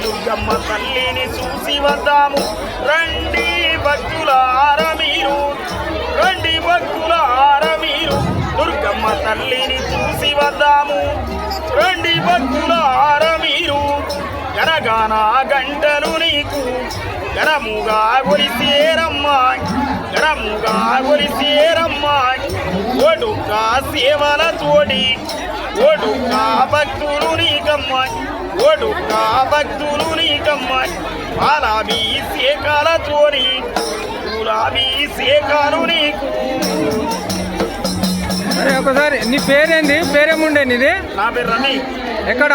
దుర్గమ్మ తల్లిని చూసి వద్దాము రండి భక్తులార మీరు, రండి భక్తులార మీరు, దుర్గమ్మ తల్లిని చూసి వద్దాము రండి భక్తులార మీరు. గనగాన గంటలు నీకు గనముగా గొలిసేరమ్మా, గనముగా గొలిసేరమ్మా. ఒడుక సేవల తోడి ఒడుక భక్తులు నీకమ్మ, ఒడుక భక్తులు నీకమ్మ. పాలాభిషేకాల తోడి పూలాభిషేకాలు నీకు. అరే ఒకసారి నీ పేరేంది, పేరేముండే నీది? నా పేరు రమి. ఎక్కడ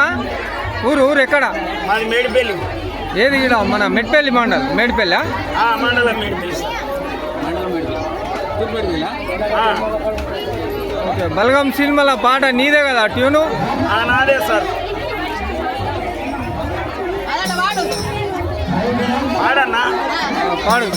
ఊరు? ఊరు ఎక్కడ? మాది మేడిపల్లి. ఏది ఇక్కడ మన మెట్పల్లి మండల్? మేడిపల్లి మండలం మేడిపల్లి. ఓకే. బలగం సినిమాల పాట నీదే కదా ట్యూను? నాదే సార్. పాడన్నా పాడు.